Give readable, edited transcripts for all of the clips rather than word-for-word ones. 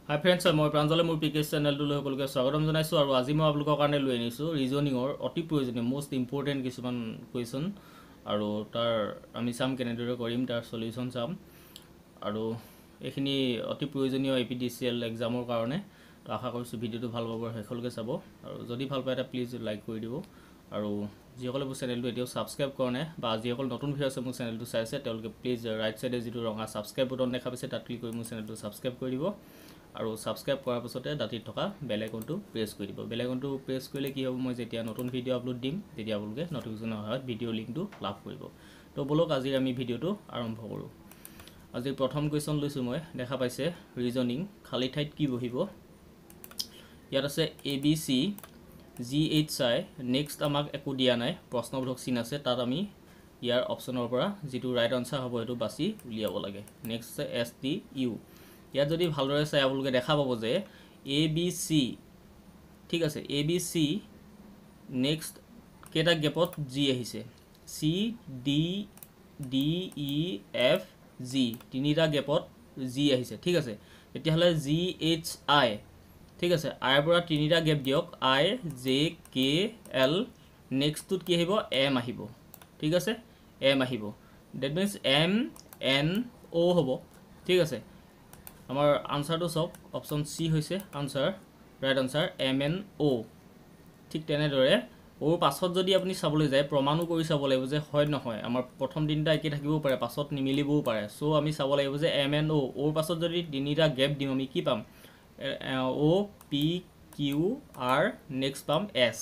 Hi friends, মই প্ৰাঞ্জলে মোৰ পিকেছ চেনেলটো লৈ সকলোকে স্বাগতম জনাইছো আৰু আজি মই আপোনালোকৰ কাৰণে লৈ আনিছো ৰিজনিংৰ অতি প্ৰয়োজনীয় মোষ্ট ইম্পৰ্টেন্ট কিছুমান কুৱেশ্যন আৰু তাৰ আমি চাম কেনেদৰে কৰিম তাৰ সলিউশন চাম আৰু এইখিনি অতি প্ৰয়োজনীয় এপিডিসিএল এক্সামৰ কাৰণে তো আশা কৰিছো ভিডিওটো ভাল পাব সকলোকে চাব আৰু যদি ভাল পায় এটা প্লিজ লাইক কৰি দিব আৰু যিসকলে মোৰ চেনেলটো এতিয়াও সাবস্ক্ৰাইব কৰা নাই বা যিসকল নতুন ভিউয়াৰ আছে মোৰ চেনেলটো চাইছে তেওঁলোকে প্লিজ ৰাইট সাইডে যিটো ৰঙা সাবস্ক্ৰাইব বাটন দেখা পাইছে তাত ক্লিক কৰি মোৰ চেনেলটো সাবস্ক্ৰাইব কৰি দিব আৰু সাবস্ক্ৰাইব কৰাৰ পাছতে দাঁতিত থকা বেল আইকনটো প্ৰেছ কৰি দিব বেল আইকনটো প্ৰেছ কৰিলে কি হ'ব মই যেতিয়া নতুন ভিডিও আপলোড দিম তেতিয়া আপোনালোকে নটিফিকেশ্যন অহাত ভিডিও লিংকটো লাভ কৰিব তো বলক আজি আমি ভিডিওটো আৰম্ভ কৰোঁ আজি প্ৰথম কোৱেশ্চন লৈছো মই দেখা পাইছে ৰিজনিং খালি ঠাইত কি বহিব ইয়াত আছে ABC GHI নেক্সট আমাক একো দিয়া নাই প্ৰশ্নবোধক চিন আছে তাত আমি ইয়াৰ অপচনৰ পৰা যেটো ৰাইট আনসাৰ হ'ব এটো বাছি উলিয়াব লাগে নেক্সট আছে STU ইয়াত যদি ভালদৰে চাই আপোনালোকে দেখা পাব যে ABC ঠিক আছে ABC নেক্সট কেটা গেপত G আহিছে C D D E F G তিনিটা গেপত G আহিছে ঠিক আছে এতিয়া হলে G H I ঠিক আছে I পৰা তিনিটা গেপ দিয়ক I J K L next টুত কি আহিব M আহিব ঠিক আছে M আহিব that means M N O হ'ব ঠিক আছে আমাৰ আনসাৰটো সব অপচন সি হৈছে আনসাৰ ৰাইট আনসাৰ MNO ঠিক তেনেদৰে ওৰ পাছত যদি আপুনি চাবলৈ যায় প্ৰমাণও কৰি চাব লাগিব যে হয় নহয় আমাৰ প্ৰথম দিনটা একে থাকিব পাৰে পাছত নিমিলিবও পাৰে সো আমি চাব লাগিব যে MNO ওৰ পাছত যদি তিনিটা গ্যাপ দিম আমি কি পাম O P Q R next পাম S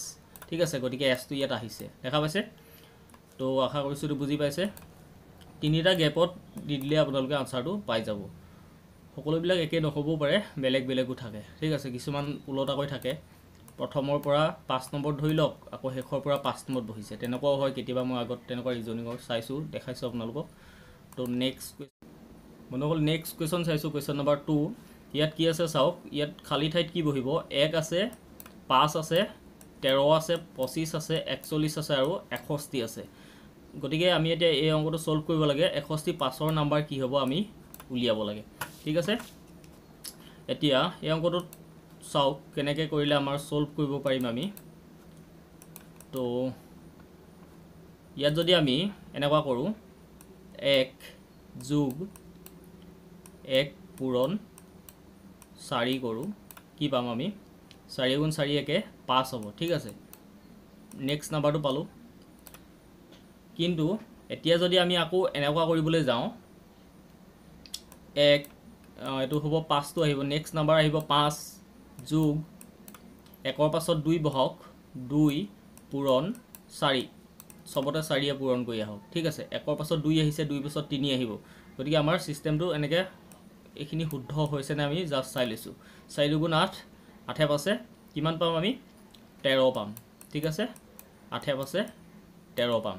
ঠিক আছে গতিকে S টো ইয়াত আহিছে দেখা পাইছে তো আশা কৰিছো তো বুজি পাইছে তিনিটা গ্যাপত দি দিলে আপোনালোকে আনসাৰটো পাই যাব সকলোবিলাক একে নহবও পাৰে বেলেগ বেলেগও থাকে ঠিক আছে কিছুমান উলটাকৈ থাকে প্ৰথমৰ পৰা 5 নম্বৰ ধৰি লওক আকৌ শেষৰ পৰা 5 নম্বৰ বহিছে তেনেকুৱাও হয় কেতিয়াবা মই আগত তেনেকুৱা ৰিজনিংৰ চাইছো দেখাইছো আপোনালোকক তো নেক্সট মনকল নেক্সট কোৱেশ্চন চাইছো কোৱেশ্চন নম্বৰ 2 ইয়াত কি আছে চাওক ইয়াত খালি ঠাইত কি বহিব 1 আছে 5 আছে 13 আছে 25 আছে 41 আছে আৰু 61 আছে গতিকে আমি এতিয়া এই অংকটো সলভ কৰিব লাগে 61 5ৰ নাম্বাৰ কি হ'ব আমি উলিয়াব লাগে ঠিক আছে এতিয়া এই অংকটো চাওক কেনেকৈ কৰিলে আমাৰ সলভ কৰিব পাৰিম আমি তো ইয়াত যদি আমি এনেকুৱা কৰো 1 যোগ 1 পূৰণ 4 কৰো কি পাম আমি 4 গুণ 4 একে 5 হ'ব ঠিক আছে নেক্সট নাম্বাৰটো পালো কিন্তু এতিয়া যদি আমি আকৌ এনেকুৱা কৰিবলৈ যাওঁ 1 এটো হ'ব 5 টো আহিব নেক্সট নাম্বাৰ আহিব 5 যোগ 1ৰ পাছত 2 বহক 2 পূৰণ 4 সবতে 4 এ পূৰণ কৰি আহক ঠিক আছে 1ৰ পাছত 2 আহিছে 2 পাছত 3 আহিব গতিকে আমাৰ সিস্টেমটো এনেকৈ এখিনি শুদ্ধ হৈছে না আমি জাস্ট চাই লৈছো 4 গুণ 8 8 পাছে কিমান পাম আমি 13 পাম ঠিক আছে 8 পাছে 13 পাম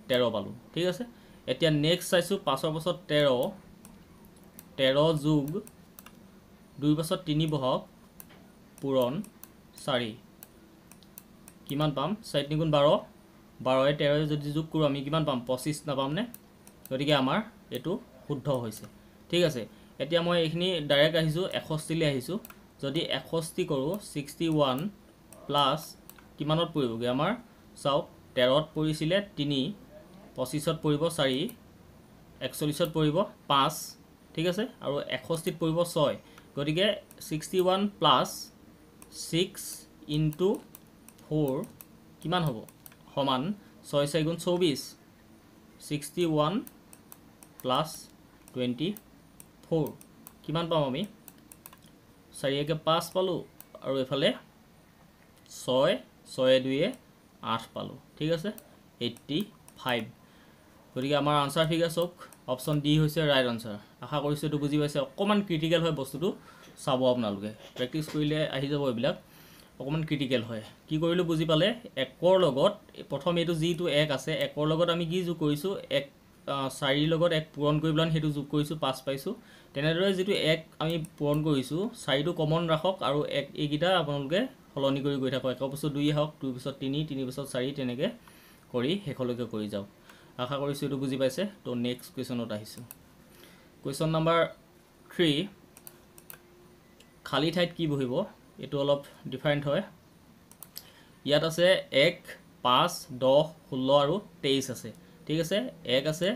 13 পালো ঠিক আছে এতিয়া নেক্সট চাইছো 5ৰ পাছত 13 যোগ 2 পাছত 3 বহক পূৰণ 4 কিমান পাম 4 3 গুণ 12 12 এ 13 যদি যোগ কৰো আমি কিমান পাম 25 না পাম নে গতিকে আমাৰ এটো শুদ্ধ হৈছে ঠিক আছে এতিয়া মই এইখিনি ডাইৰেক্ট আহিছো 61 লে আহিছো যদি 61 কৰো 61 প্লাস কিমানত পৰিবগে আমাৰ চাওক 13ত পৰিছিলে 3 25ত পৰিব 4 41ত পৰিব 5 ঠিক আছে আৰু 61ত পৰিব 6 গতিকে 61 প্লাস 6 ইনটু 4 কিমান হ'ব সমান 6 4 গুণ 24 61 প্লাস 24 কিমান পাম আমি 4 একে 5 পালো আৰু এফালে 6 6 2 8 পালো ঠিক আছে 85 গতিকে আমাৰ আনসাৰ ঠিক আছে অপচন ডি হৈছে ৰাইট আনসাৰ আশা কৰিছো এটো বুজি পাইছে অকমান ক্ৰিটিক্যাল হয় বস্তুটো চাব আপোনালোকে প্ৰেক্টিস কৰিলে আহি যাব এইবিলাক অকমান ক্ৰিটিক্যাল হয় কি কৰিলো বুজি পালে 1ৰ লগত প্ৰথম এটো যিটো 1 আছে 1ৰ লগত আমি কি যোগ কৰিছো 1 4 লগত 1 পূৰণ কৰিবলান হেতু যোগ কৰিছো 5 পাইছো তেনেদৰে যেটো 1 আমি পূৰণ কৰিছো 4 টো কমন ৰাখক আৰু 1 এইগিটা আপোনালোকে হলনি কৰি গৈ থাকক 1 পাছত 2 হওক 2 পাছত 3 3 পাছত 4 তেনেকে কৰি হেখলৈকে কৰি যাওক আশা কৰিছো এটো বুজি পাইছে তো নেক্সট কোৱেশ্চনত আহিছো কোৱেশ্চন নাম্বাৰ 3 খালি ঠাইত কি বহিব এটো অলপ ডিফাৰেন্ট হয় ইয়াত আছে 1 5 10 16 আৰু 23 আছে ঠিক আছে 1 আছে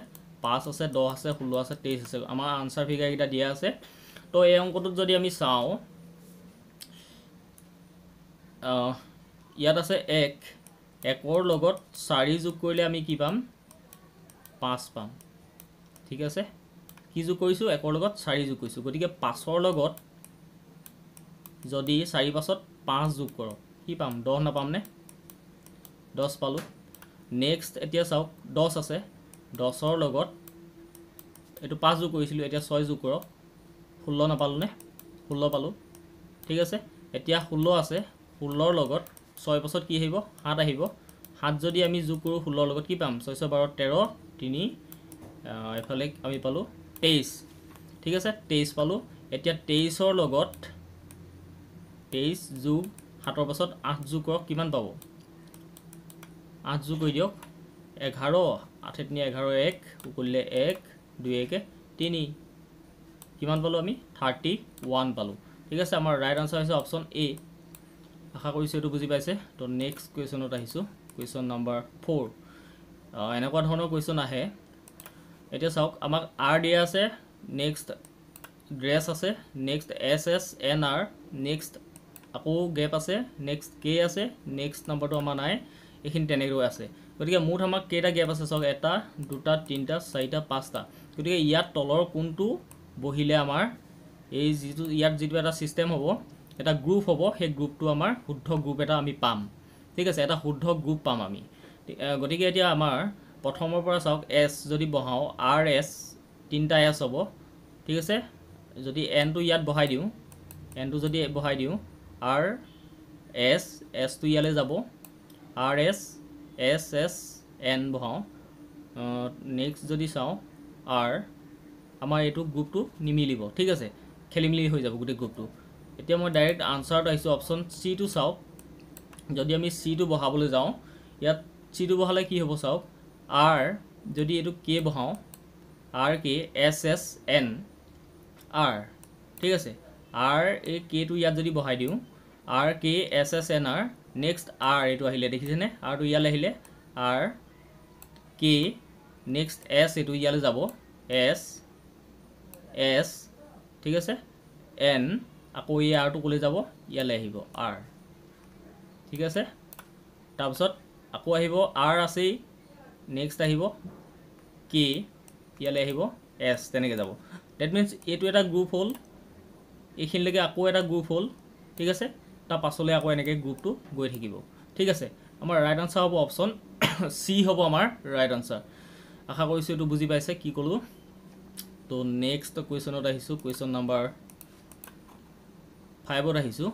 5 আছে 10 আছে 16 আছে 23 আছে আমাৰ আনসাৰ ফিগাৰ কিটা দিয়া আছে তো এই অঙ্কটোত যদি আমি চাও ইয়াত আছে 1 1ৰ লগত 4 যোগ কৰিলে আমি কি পাম 5 পাম ঠিক আছে কি যোগ কৰিছো 1ৰ লগত 4 যোগ কৰিছো গতিকে 5ৰ লগত যদি 4 পাছত 5 যোগ কৰক কি পাম 10 না পাম নে 10 পালো নেক্সট এতিয়া চাওক 10 আছে 10ৰ লগত এটো 5 যোগ কৰিছিলো এতিয়া 6 যোগ কৰক 16 না পালো নে 16 পালো ঠিক আছে এতিয়া 16 আছে 16ৰ লগত 6 পাছত কি আহিব 7 আহিব 7 যদি আমি যোগ কৰো 16ৰ লগত কি পাম 6 12 13 3 এফালে আমি পালো 23 ঠিক আছে 23 পালো এতিয়া 23ৰ লগত 23 যোগ 7ৰ পাছত 8 যোগ কৰক কিমান পাব 8 যোগ কৰি দিয়ক 11 8 3 11 1 উকলিলে 1 2 1 3 কিমান পালো আমি 31 পালো ঠিক আছে আমাৰ ৰাইট আনসাৰ হৈছে অপচন এ আশা কৰিছো এটো বুজি পাইছে তো নেক্সট কোৱেশ্চনত আহিছো কোৱেশ্চন নাম্বাৰ 4 এনেকুৱা ধৰণৰ কোৱেশ্চন আহে এতিয়া চাওক আমাক আৰ দিয়া আছে নেক্সট ড্ৰেছ আছে নেক্সট এস এস এন আৰ নেক্সট আকৌ গেপ আছে নেক্সট কে আছে নেক্সট নাম্বাৰটো আমাৰ নাই এখিন তেনেকৈ আছে গতিকে মুঠ আমাক কেটা গেপ আছে চাওক এটা দুটা তিনটা চাৰিটা পাঁচটা গতিকে ইয়াত তলৰ কোনটো বহিলে আমাৰ এই যেটো ইয়াত যেটো এটা সিস্টেম হ'ব এটা গ্ৰুপ হ'ব সেই গ্ৰুপটো আমাৰ শুদ্ধ গ্ৰুপ এটা আমি পাম ঠিক আছে এটা শুদ্ধ গ্ৰুপ পাম আমি গতিকে এতিয়া আমাৰ প্ৰথমৰ পৰা চাওক এস যদি বহাও আৰ এস তিনটা এস হ'ব ঠিক আছে যদি এন টো ইয়াত বহাই দিও এন টো যদি বহাই দিও আৰ এস এস টো ইয়ালে যাব আৰ এস এস এস এন বহাও নেক্সট যদি চাও আৰ আমাৰ এটো গ্ৰুপটো নিমিলিব ঠিক আছে খেলিমিলি হৈ যাব গুটে গ্ৰুপটো এতিয়া মই ডাইৰেক্ট আনসাৰটো আইছো অপচন সি টো চাও যদি আমি সি টো বহাবলৈ যাও ইয়াত সি টো বহালে কি হ'ব চাওক আৰ যদি এটো কে বহাও আৰ কে এস এস এন আৰ ঠিক আছে আৰ এ কে টো ইয়াত যদি বহাই দিও আৰ কে এস এস এন আৰ নেক্সট আৰ এটো আহিলে দেখিছেনে আৰ টো ইয়ালে আহিলে আৰ কে নেক্সট এস এটো ইয়ালে যাব এস এস ঠিক আছে এন আকৌ এই আৰ টো কলে যাব ইয়ালে আহিব আৰ ঠিক আছে তাৰপিছত আকৌ আহিব আৰ আছে নেক্সট আহিব কে ইয়ালে আহিব এস তেনেকে যাব দ্যাট মিন্স এটো এটা গ্ৰুপ হল এইখিনলৈকে আকৌ এটা গ্ৰুপ হল ঠিক আছে তা পাছলে আকৌ এনেকে গ্ৰুপটো গৈ থাকিব ঠিক আছে আমাৰ ৰাইট আনসাৰ হ'ব অপচন সি হ'ব আমাৰ ৰাইট আনসাৰ আশা কৰিছো এটো বুজি পাইছে কি কলো তো নেক্সট কোৱেশ্চনত আহিছো কোৱেশ্চন নাম্বাৰ 5 ত আহিছো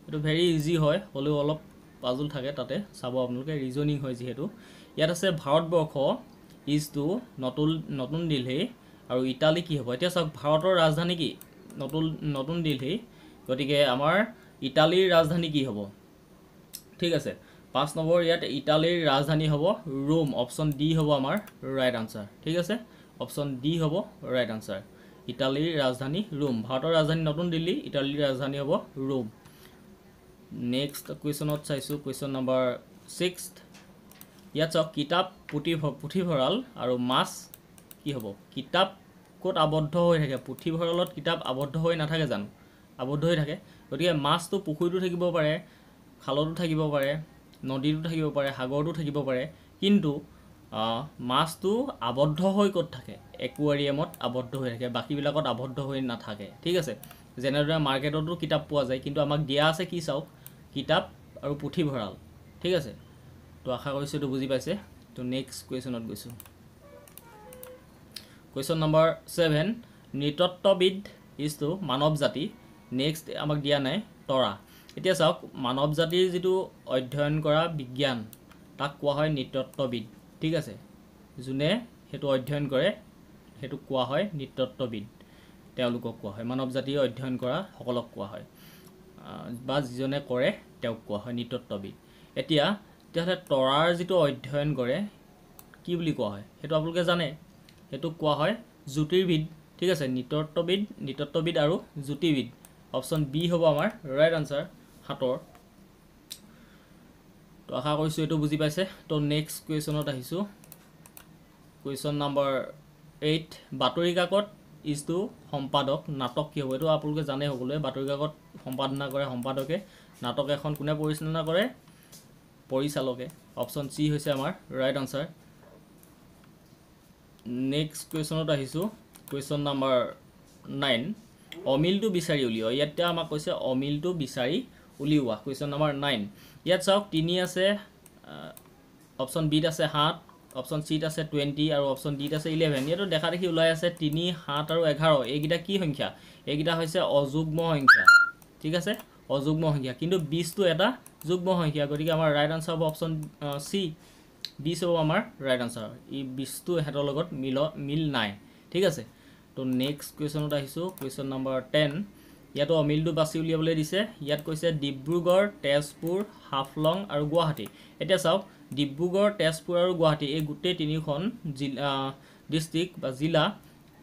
এটো ভেৰি ইজি হয় হলেও অলপ পাজল থাকে তাতে চাব আপোনালোকে ৰিজনিং হয় যেহেতু ইয়াত আছে ভাৰতবৰ্ষ ইজ টু নতুন দিল্লী আৰু ইটালী কি হ'ব এতিয়া চাওক ভাৰতৰ ৰাজধানী কি নতুন দিল্লী গতিকে আমাৰ ইটালীৰ ৰাজধানী কি হ'ব ঠিক আছে 5 নম্বৰ ইয়াত ইটালীৰ ৰাজধানী হ'ব ৰোম অপচন ডি হ'ব আমাৰ ৰাইট আনসাৰ ঠিক আছে অপচন ডি হ'ব ৰাইট আনসাৰ ইটালীৰ ৰাজধানী ৰোম ভাৰতৰ ৰাজধানী নতুন দিল্লী ইটালীৰ ৰাজধানী হ'ব ৰোম নেক্সট কোৱেশ্চনত চাইছো কোৱেশ্চন নাম্বাৰ 6 ইয়াত চাওক কিতাপ পুথিভঁৰাল আৰু মাছ কি হ'ব কিতাপ কোট আবদ্ধ হৈ থাকে পুথিভঁৰালত কিতাপ আবদ্ধ হৈ নাথাকে জানো আবদ্ধ হৈ থাকে গতিকে মাছটো পুখুৰীটো থাকিব পাৰে খালতো থাকিব পাৰে নদীটো থাকিব পাৰে সাগৰটো থাকিব পাৰে কিন্তু মাছটো আবদ্ধ হৈ কত থাকে একুয়াৰিয়ামত আবদ্ধ হৈ থাকে বাকি বিলাকত আবদ্ধ হৈ নাথাকে ঠিক আছে জেনেৰেলি মাৰ্কেটতো কিতাপ পোৱা যায় কিন্তু আমাক দিয়া আছে কি চাওক কিতাপ আৰু পুথিভঁৰাল ঠিক আছে তো আশা কৰিছো এটো বুজি পাইছে তো নেক্সট কোৱেশ্চনত গৈছো কোৱেশ্চন নাম্বাৰ 7 নৃতত্ত্ববিদ ইজ টু মানৱ জাতি নেক্সট আমাক দিয়া নাই তৰা এতিয়া চাওক মানৱ জাতিৰ যেটো অধ্যয়ন কৰা বিজ্ঞান তাক কোৱা হয় নৃতত্ত্ববিদ ঠিক আছে জুনে হেতু অধ্যয়ন কৰে হেতু কোৱা হয় নৃতত্ত্ববিদ তেওঁলোকক কোৱা হয় মানৱ জাতি অধ্যয়ন কৰা সকলক কোৱা হয় বা যিজনে কৰে তেওঁক কোৱা হয় নৃতত্ত্ববিদ এতিয়া তেতিয়াহলে তৰাৰ যেটো অধ্যয়ন কৰে কি বুলি কোৱা হয় হেতু আপোনালোকে জানে হেতু কোৱা হয় জ্যোতিৰ্বিদ ঠিক আছে নৃতত্ববিদ আৰু জ্যোতিবিদ অপশ্যন বি হ'ব আমাৰ ৰাইট আনসাৰ 7 তো আশা কৰিছোঁ এইটো বুজি পাইছে তো নেক্সট কুৱেশ্যনত আহিছোঁ কুৱেশ্যন নম্বৰ 8 বাতৰি কাকত ইজ টু সম্পাদক নাটক কি হ'ব এইটো আপোনালোকে জানে সকলোৱে বাতৰি কাকত সম্পাদনা কৰে সম্পাদকে নাটক এখন কোনে পৰিচালনা কৰে পৰিচালকে অপশ্যন সি হৈছে আমাৰ ৰাইট আনসাৰ নেক্সট কুৱেশ্যনত আহিছোঁ কুৱেশ্যন নম্বৰ 9 অমিলটো বিচাৰি উলিওৱা ইয়াতে আমাক কৈছে অমিলটো বিচাৰি উলিওৱা কুৱেশ্যন নম্বৰ 9 ইয়াত চাওক 3 আছে অপশ্যন বিত আছে 7 অপশ্যন সিত আছে 20 আৰু অপশ্যন ডিত আছে 11 ইয়াতো দেখা দেখি ওলাই আছে 3 7 আৰু 11 এইকেইটা কি সংখ্যা এইকেইটা হৈছে অযুগ্ম সংখ্যা ঠিক আছে অযুগ্ম সংখ্যা কিন্তু 20 টো এটা যুগ্ম সংখ্যা গতিকে আমাৰ ৰাইট আনসাৰ হ'ব অপশ্যন সি 20 হ'ব আমাৰ ৰাইট আনসাৰ ই 20 টো হেতৰ লগত মিল নাই ঠিক আছে তো নেক্সট কুৱেশ্যনত আহিছোঁ কুৱেশ্যন নম্বৰ 10 ইয়াতো অমিলটো বাছি উলিয়াবলৈ দিছে ইয়াত কৈছে ডিব্ৰুগড় তেজপুৰ হাফলং আৰু গুৱাহাটী এতিয়া চাওক ডিব্ৰুগড় তেজপুৰ আৰু গুৱাহাটী এই গোটেই তিনিখন ডিস্ট্ৰিক্ট বা জিলা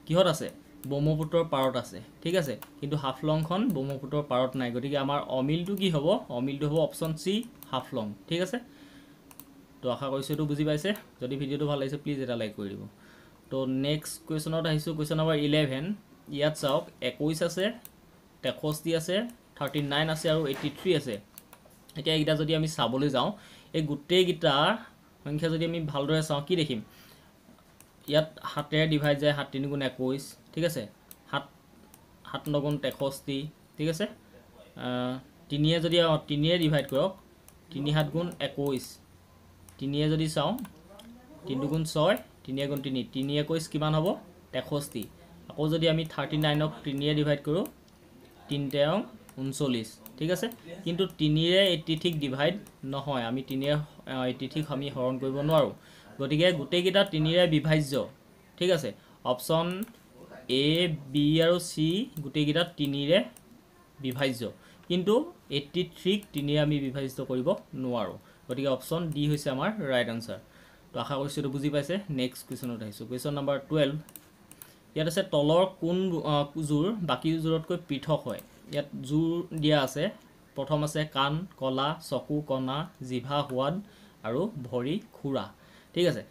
কিহত আছে ব্ৰহ্মপুত্ৰৰ পাৰত আছে ঠিক আছে কিন্তু হাফলংখন ব্ৰহ্মপুত্ৰৰ পাৰত নাই গতিকে আমাৰ অমিলটো কি হ'ব অমিলটো হ'ব অপশ্যন সি হাফলং ঠিক আছে তো আশা কৰিছোঁ এইটো বুজি পাইছে যদি ভিডিঅ'টো ভাল লাগিছে প্লিজ এটা লাইক কৰি দিব তো নেক্সট কুৱেশ্যনত আহিছোঁ কুৱেশ্যন নম্বৰ 11 ইয়াত চাওক 21 আছে 63 আছে 39 আছে আৰু 83 আছে এতিয়া এইকেইটা যদি আমি চাবলৈ যাওঁ এই গোটেইকেইটা সংখ্যা যদি আমি ভালদৰে চাওঁ কি দেখিম ইয়াত 7 এৰে ডিভাইড যায় 7 3 গুণ 21 ঠিক আছে 7 9 গুণ 63 ঠিক আছে 3 এ যদি 3 এৰে ডিভাইড কৰক 3 7 গুণ 21 3 এ যদি চাওঁ 3 গুণ 6 3 গুণ 3 3 21 কিমান হ'ব 63 আকৌ যদি আমি 39 ক 3 এৰে ডিভাইড কৰোঁ 3 তেৰং 39 ঠিক আছে কিন্তু 3 ৰে 80 ঠিক ডিভাইড নহয় আমি 3 ৰে 80 ঠিক আমি হৰণ কৰিব নোৱাৰো গতিকে গোটেইকেইটা 3 ৰে বিভাজ্য ঠিক আছে অপশ্যন এ বি আৰু সি গোটেইকেইটা 3 ৰে বিভাজ্য কিন্তু 83 ক 3 ৰে আমি বিভাজিত কৰিব নোৱাৰো গতিকে অপশ্যন ডি হৈছে আমাৰ ৰাইট আনসাৰ তো আশা কৰিছোঁ এইটো বুজি পাইছে নেক্সট কুৱেশ্যনত আহিছোঁ কুৱেশ্যন নম্বৰ 12 ইয়াত আছে তলৰ কোন জোৰ বাকি জোৰতকৈ পৃথক হয় ইয়াত জোৰ দিয়া আছে প্ৰথম আছে কাণ কলা চকু কণা জিভা সোৱাদ আৰু ভৰি খুৰা ঠিক আছে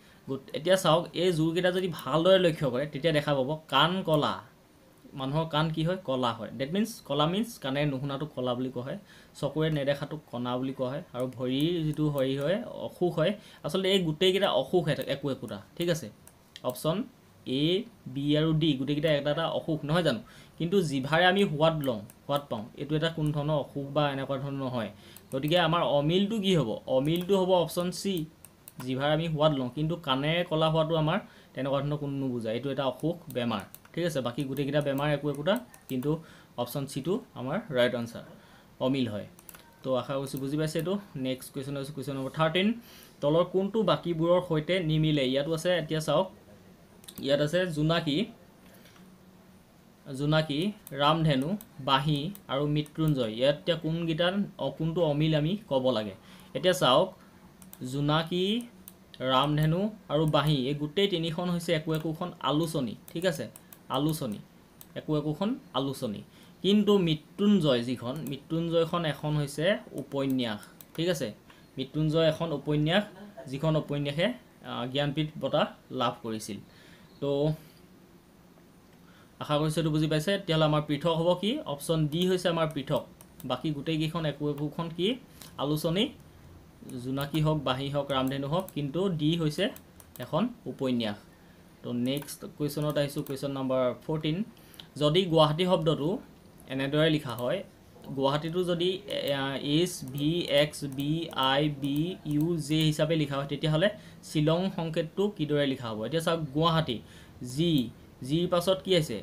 এতিয়া চাওক এই জোৰকেইটা যদি ভালদৰে লক্ষ্য কৰে তেতিয়া দেখা পাব কাণ কলা মানুহৰ কাণ কি হয় কলা হয় দ্যাট মিন্স কলা মিন্স কাণে নুশুনাটো কলা বুলি কোৱা হয় চকুৰে নেদেখাটো কণা বুলি কোৱা হয় আৰু ভৰিৰ যিটো হেৰি হয় অসুখ হয় আচলতে এই গোটেইকেইটা অসুখ একো একোটা ঠিক আছে অপশ্যন এ বি আৰু ডি গোটেইকেইটা এটা অসুখ নহয় জানো কিন্তু জিভাৰে আমি সোৱাদ পাওঁ এইটো এটা কোন ধৰণৰ অসুখ বা এনেকুৱা ধৰণৰ নহয় গতিকে আমাৰ অমিলটো কি হ'ব অমিলটো হ'ব অপশ্যন সি জিভাৰে আমি সোৱাদ লওঁ কিন্তু কাণেৰে কলা হোৱাটো আমাৰ তেনেকুৱা ধৰণৰ কোনো নুবুজায় এইটো এটা অসুখ বেমাৰ ঠিক আছে বাকি গোটেইকেইটা বেমাৰ একো একোটা কিন্তু অপশ্যন সিটো আমাৰ ৰাইট আনসাৰ অমিল হয় তো আশা কৰিছোঁ বুজি পাইছে এইটো নেক্সট কুৱেশ্যন আছে কুৱেশ্যন নম্বৰ 13 তলৰ কোনটো বাকিবোৰৰ সৈতে নিমিলে ইয়াতো আছে এতিয়া চাওক ইয়াত আছে জোনাকী ৰামধেনু বাঁহী আৰু মৃত্যুঞ্জয় ইয়াত এতিয়া কোনটো অমিল আমি ক'ব লাগে এতিয়া চাওক জোনাকী ৰামধেনু আৰু বাঁহী এই গোটেই তিনিখন হৈছে একোখন আলোচনী ঠিক আছে আলোচনী একোখন আলোচনী কিন্তু মৃত্যুঞ্জয়খন এখন হৈছে উপন্যাস ঠিক আছে মৃত্যুঞ্জয় এখন উপন্যাস যিখন উপন্যাসে জ্ঞানপীঠ বঁটা লাভ কৰিছিল তো আশা কৰিছোঁ এইটো বুজি পাইছে তেতিয়াহ'লে আমাৰ পৃথক হ'ব কি অপশ্যন ডি হৈছে আমাৰ পৃথক বাকি গোটেইকেইখন একোখন কি আলোচনী জোনাকী হওক বাঁহী হওক ৰামধেনু হওক কিন্তু ডি হৈছে এখন উপন্যাস তো নেক্সট কুৱেশ্যনত আহিছোঁ কুৱেশ্যন নম্বৰ 14 যদি গুৱাহাটী শব্দটো এনেদৰে লিখা হয় গুৱাহাটীটো যদি HVXBIBUJ হিচাপে লিখা হয় তেতিয়াহ'লে শ্বিলং সংকেতটো কিদৰে লিখা হ'ব এতিয়া চাওক গুৱাহাটী জিৰ পাছত কি আছে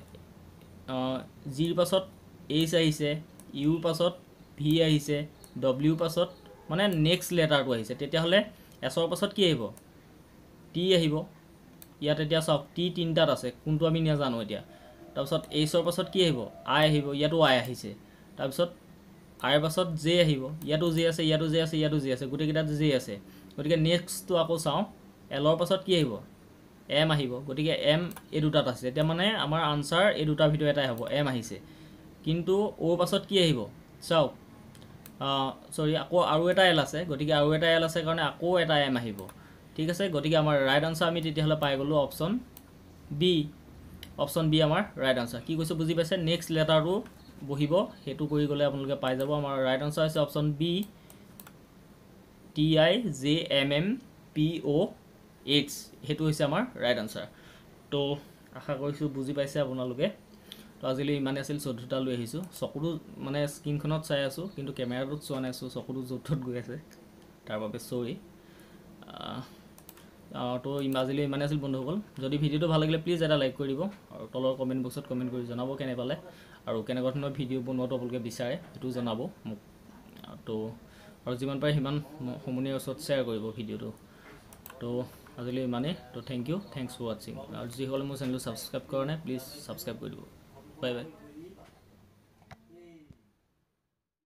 জিৰ পাছত H আহিছে ইউৰ পাছত ভি আহিছে ডব্লিউৰ পাছত মানে নেক্সট লেটাৰটো আহিছে তেতিয়াহ'লে এছৰ পাছত কি আহিব টি আহিব ইয়াত এতিয়া চাওক টি তিনিটাত আছে কোনটো আমি নাজানো এতিয়া তাৰপিছত এইচৰ পাছত কি আহিব আই আহিব ইয়াতো আই আহিছে তাৰপিছত আইৰ পাছত জে আহিব ইয়াতো জে আছে ইয়াতো জে আছে ইয়াতো জে আছে গোটেইকেইটাত জে আছে গতিকে নেক্সটটো আকৌ চাওঁ এলৰ পাছত কি আহিব এম আহিব গতিকে এম এই দুটাত আছে এতিয়া মানে আমাৰ আনসাৰ এই দুটাৰ ভিতৰত এটাই হ'ব এম আহিছে কিন্তু ও পাছত কি আহিব চাওক সৰি আকৌ আৰু এটা এল আছে গতিকে আৰু এটা এল আছে কাৰণে আকৌ এটা এম আহিব ঠিক আছে গতিকে আমাৰ ৰাইট আনসাৰ আমি তেতিয়াহ'লে পাই গ'লো অপচন বি আমাৰ ৰাইট আনসাৰ কি কৈছে বুজি পাইছে নেক্সট লেটাৰটো বহিব হেতু কৰি গলে আপোনালোকে পাই যাব আমাৰ ৰাইট আনসাৰ আছে অপচন বি TIJMMPOH হেতু হৈছে আমাৰ ৰাইট আনসাৰ তো আশা কৰিছো বুজি পাইছে আপোনালোকে তো আজিলৈ ইমানে আছিল 14টা লৈ আহিছো চকুটো মানে স্ক্ৰিনখনত চাই আছো কিন্তু কেমেৰাটোত চোৱা নাই সো চকুটো জোটত গৈ আছে তাৰ বাবে সৰি তো আজিলৈ ইমানে আছিল বন্ধুসকল যদি ভিডিওটো ভাল লাগিলে প্লিজ এটা লাইক কৰি দিব আৰু তলৰ কমেন্ট বক্সত কমেন্ট কৰি জনাব কেনে পালে আৰু কেনেকুৱা ধৰণৰ ভিডিও বনোৱাটো আপোনালোকে বিচাৰে এটো জনাব মোক তো আৰু যিমান পাৰে সিমান সমনীয়াৰ ওচৰত শ্বেয়াৰ কৰিব ভিডিওটো তো আজিলৈ ইমানে তো thank you thanks for watching আৰু যিসকলে মোৰ চেনেলটো সাবস্ক্ৰাইব কৰা নাই প্লিজ সাবস্ক্ৰাইব কৰি দিব বাই বাই